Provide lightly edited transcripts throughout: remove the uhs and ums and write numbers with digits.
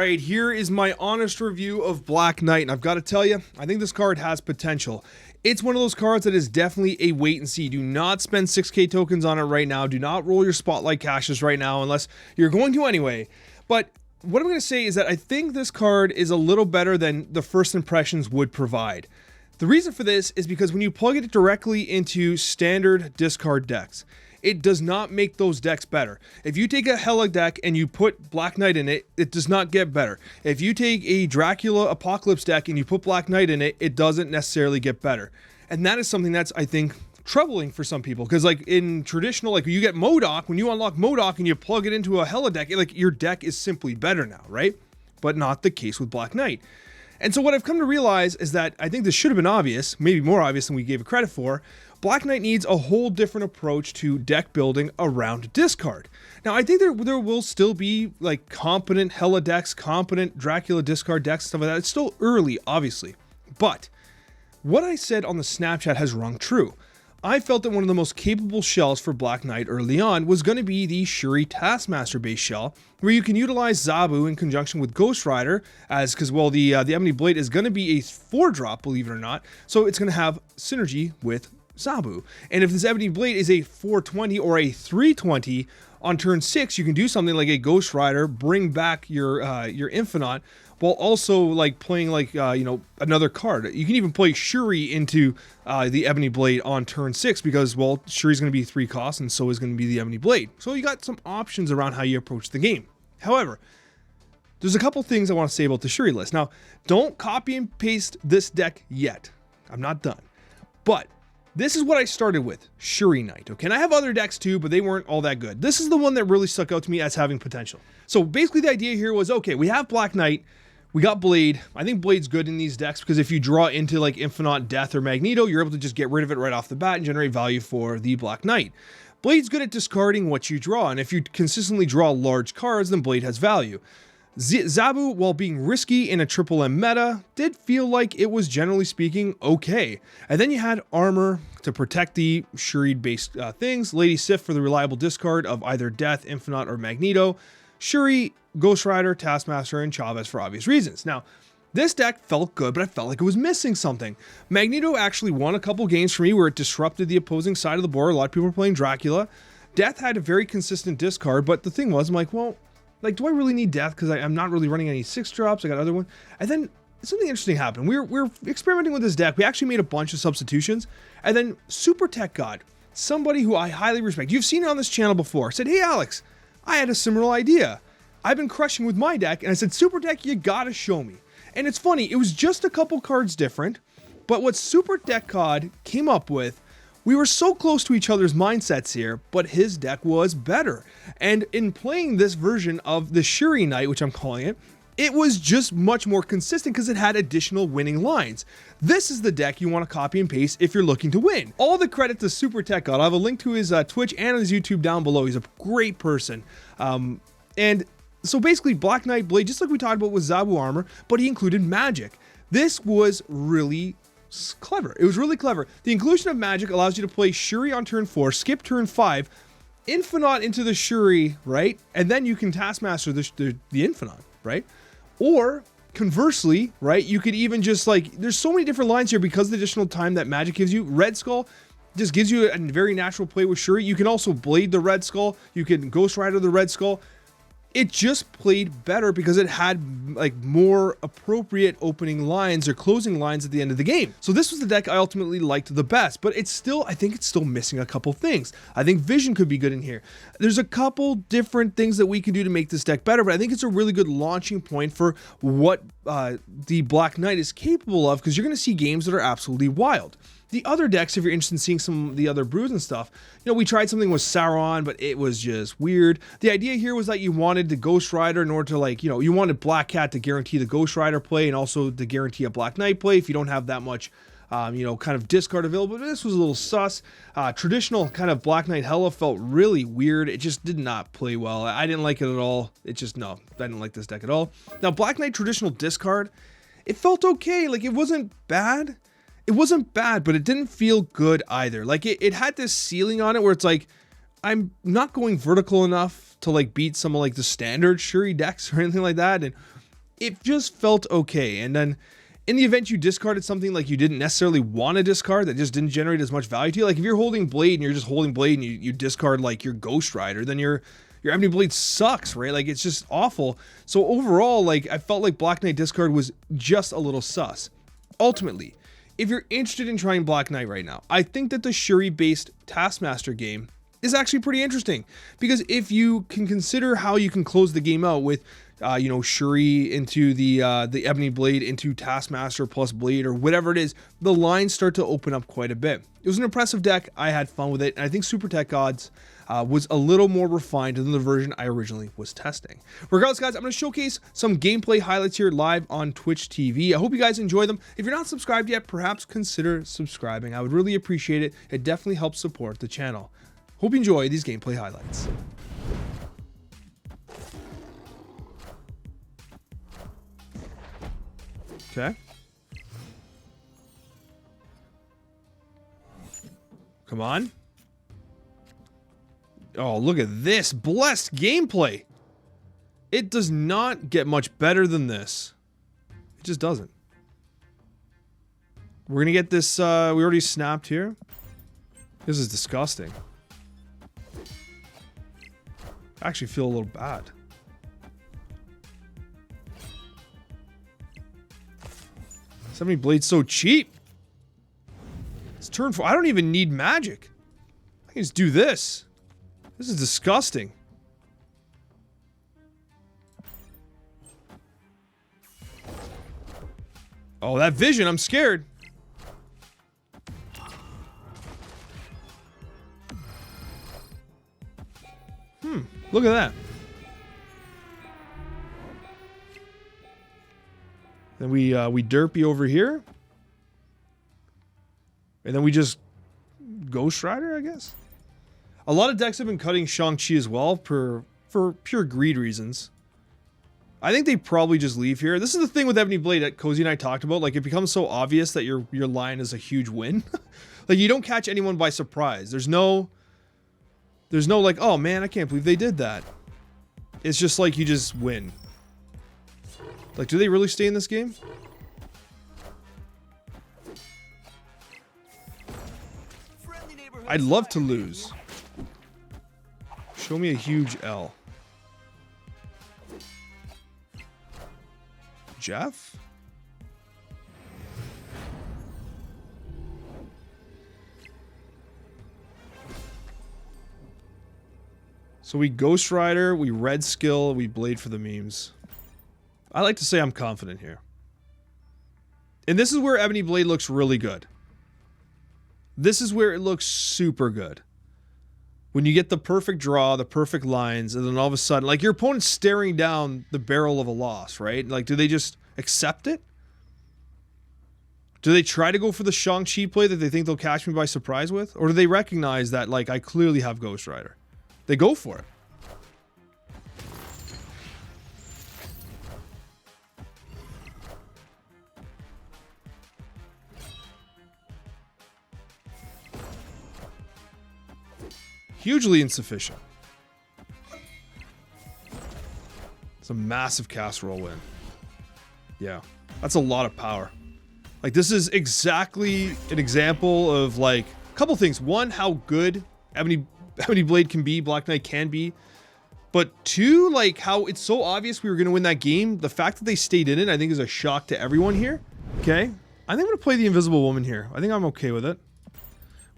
right, here is my honest review of Black Knight, and I've got to tell you, I think this card has potential. It's one of those cards that is definitely a wait and see. Do not spend 6k tokens on it right now. Do not roll your spotlight caches right now unless you're going to anyway. But what I'm going to say is that I think this card is a little better than the first impressions would provide. The reason for this is because when you plug it directly into standard discard decks, it does not make those decks better. If you take a Hela deck and you put Black Knight in it, it does not get better. If you take a Dracula Apocalypse deck and you put Black Knight in it, it doesn't necessarily get better. And that is something that's, I think, troubling for some people. Because like in traditional, like you get MODOK, when you unlock MODOK and you plug it into a Hela deck, like your deck is simply better now, right? But not the case with Black Knight. And so what I've come to realize is that I think this should have been obvious, maybe more obvious than we gave it credit for. Black Knight needs a whole different approach to deck building around discard. Now, I think there will still be like competent Hela decks, competent Dracula discard decks, stuff like that. It's still early, obviously. But what I said on the Snapchat has rung true. I felt that one of the most capable shells for Black Knight early on was going to be the Shuri Taskmaster base shell, where you can utilize Zabu in conjunction with Ghost Rider, because well, the Ebony Blade is going to be a 4-drop, believe it or not, so it's going to have synergy with Zabu. And if this Ebony Blade is a 420 or a 320 on turn 6, you can do something like a Ghost Rider, bring back your Infinite, while also like playing like another card. You can even play Shuri into the Ebony Blade on turn 6 because, well, Shuri's going to be 3 costs and so is going to be the Ebony Blade. So you got some options around how you approach the game. However, there's a couple things I want to say about the Shuri list. Now, don't copy and paste this deck yet. I'm not done. But this is what I started with, Shuri Knight, okay? And I have other decks too, but they weren't all that good. This is the one that really stuck out to me as having potential. So basically the idea here was, okay, we have Black Knight, we got Blade. I think Blade's good in these decks because if you draw into like Infinite, Death, or Magneto, you're able to just get rid of it right off the bat and generate value for the Black Knight. Blade's good at discarding what you draw, and if you consistently draw large cards, then Blade has value. Zabu, while being risky in a Triple M meta, did feel like it was generally speaking okay. And then you had Armor to protect the Shuri-based things, Lady Sif for the reliable discard of either Death, Infinite, or Magneto, Shuri, Ghost Rider, Taskmaster, and Chavez for obvious reasons. Now, this deck felt good, but I felt like it was missing something. Magneto actually won a couple games for me where it disrupted the opposing side of the board. A lot of people were playing Dracula. Death had a very consistent discard, but the thing was, I'm like, well, like, do I really need Death? Because I'm not really running any 6-drops. I got another one. And then something interesting happened. We're experimenting with this deck. We actually made a bunch of substitutions. And then SuperTechGod, somebody who I highly respect, you've seen it on this channel before, said, hey, Alex, I had a similar idea. I've been crushing with my deck. And I said, SuperTech, you gotta show me. And it's funny, it was just a couple cards different. But what SuperTechGod came up with, we were so close to each other's mindsets here, but his deck was better. And in playing this version of the Shuri Knight, which I'm calling it, it was just much more consistent because it had additional winning lines. This is the deck you want to copy and paste if you're looking to win. All the credit to SuperTechGod. I have a link to his Twitch and his YouTube down below. He's a great person. And so basically Black Knight Blade, just like we talked about with Zabu Armor, but he included magic. This was really clever. It was really clever. The inclusion of magic allows you to play Shuri on turn 4, skip turn 5, Infinite into the Shuri, right? And then you can Taskmaster the Infinite, right? Or conversely, right? You could even just like, there's so many different lines here because of the additional time that magic gives you. Red Skull just gives you a very natural play with Shuri. You can also Blade the Red Skull. You can Ghost Rider the Red Skull. It just played better because it had like more appropriate opening lines or closing lines at the end of the game. So this was the deck I ultimately liked the best, but it's still, I think it's still missing a couple things. I think Vision could be good in here. There's a couple different things that we can do to make this deck better, but I think it's a really good launching point for what the Black Knight is capable of, because you're going to see games that are absolutely wild. The other decks, if you're interested in seeing some of the other brews and stuff, you know, we tried something with Sauron, but it was just weird. The idea here was that you wanted the Ghost Rider in order to, like, you know, you wanted Black Cat to guarantee the Ghost Rider play and also to guarantee a Black Knight play if you don't have that much, you know, kind of discard available. But this was a little sus. Traditional kind of Black Knight Hela felt really weird. It just did not play well. I didn't like it at all. It just, no, I didn't like this deck at all. Now, Black Knight traditional discard, it felt okay. Like, it wasn't bad. It wasn't bad, but it didn't feel good either. Like it had this ceiling on it where it's like, I'm not going vertical enough to like beat some of like the standard Shuri decks or anything like that. And it just felt okay. And then in the event you discarded something like you didn't necessarily want to discard that just didn't generate as much value to you, like if you're holding Blade and you're just holding Blade and you discard like your Ghost Rider, then your Ebony Blade sucks, right? Like it's just awful. So overall, like I felt like Black Knight discard was just a little sus. Ultimately, if you're interested in trying Black Knight right now, I think that the Shuri-based Taskmaster game is actually pretty interesting, because if you can consider how you can close the game out with, you know, Shuri into the Ebony Blade into Taskmaster plus Blade or whatever it is, the lines start to open up quite a bit. It was an impressive deck. I had fun with it, and I think SuperTechGod's was a little more refined than the version I originally was testing. Regardless, guys, I'm going to showcase some gameplay highlights here live on Twitch TV. I hope you guys enjoy them. If you're not subscribed yet, perhaps consider subscribing. I would really appreciate it. It definitely helps support the channel. Hope you enjoy these gameplay highlights. Okay. Come on. Oh, look at this blessed gameplay. It does not get much better than this. It just doesn't. We're gonna get this, we already snapped here. This is disgusting. I actually feel a little bad. Ebony Blade's so cheap. It's turn 4. I don't even need magic. I can just do this. This is disgusting. Oh, that vision. I'm scared. Look at that. Then we derpy over here. And then we just Ghost Rider, I guess. A lot of decks have been cutting Shang-Chi as well for pure greed reasons. I think they probably just leave here. This is the thing with Ebony Blade that Coccia and I talked about. Like, it becomes so obvious that your line is a huge win. Like, you don't catch anyone by surprise. There's no like, oh man, I can't believe they did that. It's just like you just win. Like, do they really stay in this game? I'd love to lose. Show me a huge L. Jeff? So we Ghost Rider, we Red Skill, we Blade for the memes. I like to say I'm confident here. And this is where Ebony Blade looks really good. This is where it looks super good. When you get the perfect draw, the perfect lines, and then all of a sudden, like, your opponent's staring down the barrel of a loss, right? Like, do they just accept it? Do they try to go for the Shang-Chi play that they think they'll catch me by surprise with? Or do they recognize that, like, I clearly have Ghost Rider? They go for it. Hugely insufficient. It's a massive casserole win. Yeah, that's a lot of power. Like, this is exactly an example of, like, a couple things. One, how good Ebony Blade can be, Black Knight can be. But two, like, how it's so obvious we were going to win that game. The fact that they stayed in it, I think, is a shock to everyone here. Okay, I think I'm going to play the Invisible Woman here. I think I'm okay with it.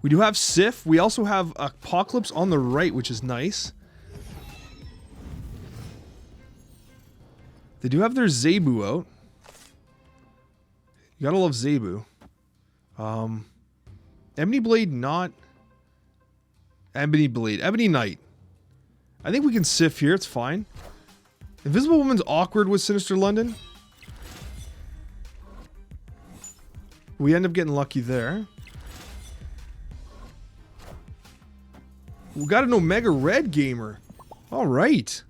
We do have Sif. We also have Apocalypse on the right, which is nice. They do have their Zebu out. You gotta love Zebu. Ebony Blade, not... Ebony Blade. Ebony Knight. I think we can Sif here. It's fine. Invisible Woman's awkward with Sinister London. We end up getting lucky there. We got an Omega Red gamer. All right.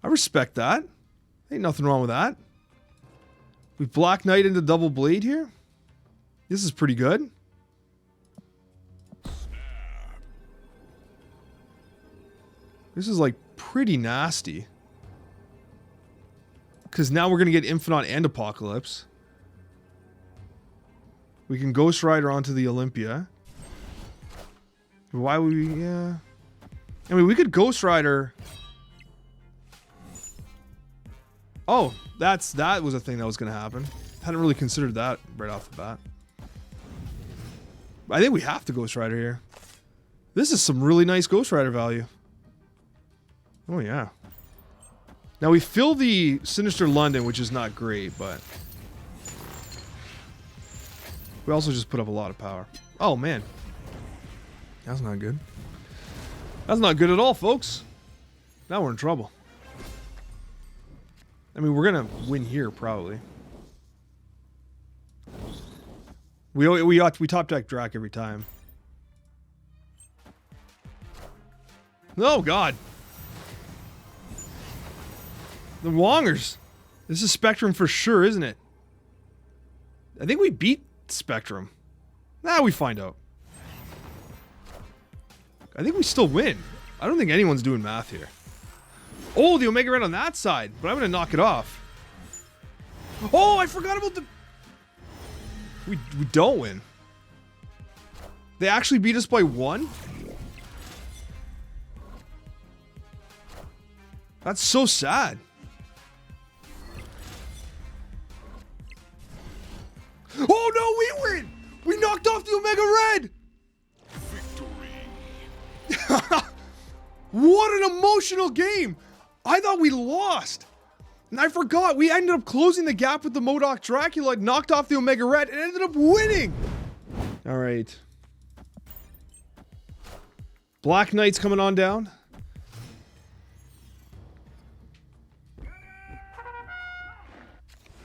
I respect that. Ain't nothing wrong with that. We Black Knight into double Blade here. This is pretty good. This is like pretty nasty. because now we're going to get Infinite and Apocalypse. We can Ghost Rider onto the Olympia. Why would we... Yeah. I mean, we could Ghost Rider... Oh, that was a thing that was going to happen. Hadn't really considered that right off the bat. I think we have to Ghost Rider here. This is some really nice Ghost Rider value. Oh, yeah. Now, we fill the Sinister London, which is not great, but... we also just put up a lot of power. Oh, man. That's not good. That's not good at all, folks. Now we're in trouble. I mean, we're going to win here, probably. We top deck Drac every time. Oh, God. The Wongers. This is Spectrum for sure, isn't it? I think we beat Spectrum. Nah, we find out. I think we still win. I don't think anyone's doing math here. Oh, the Omega Red on that side, but I'm going to knock it off. Oh, I forgot about the... We don't win. They actually beat us by 1? That's so sad. Oh no, we win! We knocked off the Omega Red! What an emotional game! I thought we lost. And I forgot, we ended up closing the gap with the MODOK Dracula, knocked off the Omega Red, and ended up winning! Alright. Black Knight's coming on down.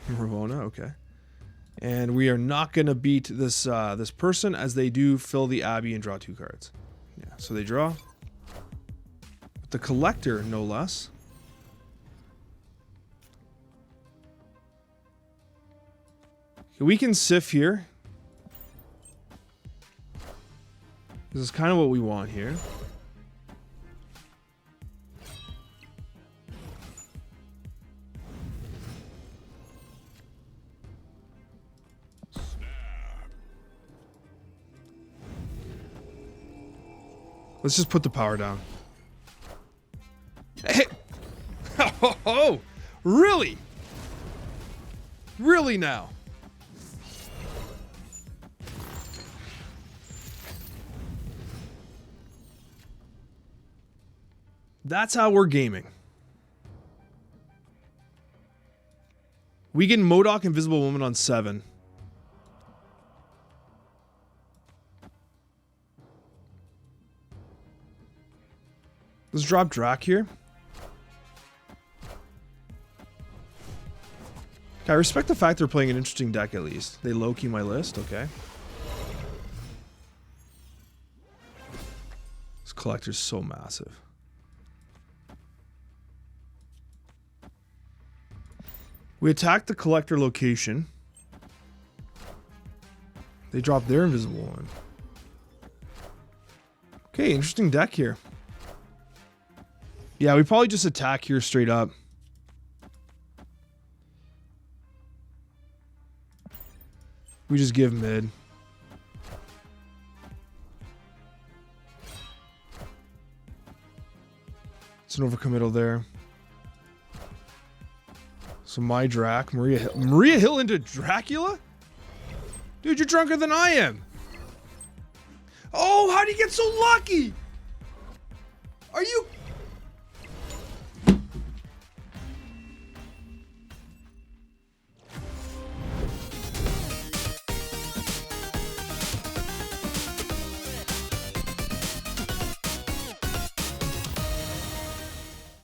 Ramona, okay. And we are not going to beat this this person, as they do fill the Abbey and draw 2 cards. Yeah, so they draw. The Collector, no less. We can Sif here. This is kind of what we want here. Let's just put the power down. Hey! Oh, really? Really now? That's how we're gaming. We get MODOK Invisible Woman on 7. Let's drop Drac here. Okay, I respect the fact they're playing an interesting deck at least. They low-key my list, okay. This Collector's so massive. We attack the Collector location. They drop their Invisible One. Okay, interesting deck here. Yeah, we probably just attack here straight up. We just give mid. It's an overcommittal there. So my Drac, Maria Hill into Dracula? Dude, you're drunker than I am. Oh, how did you get so lucky? Are you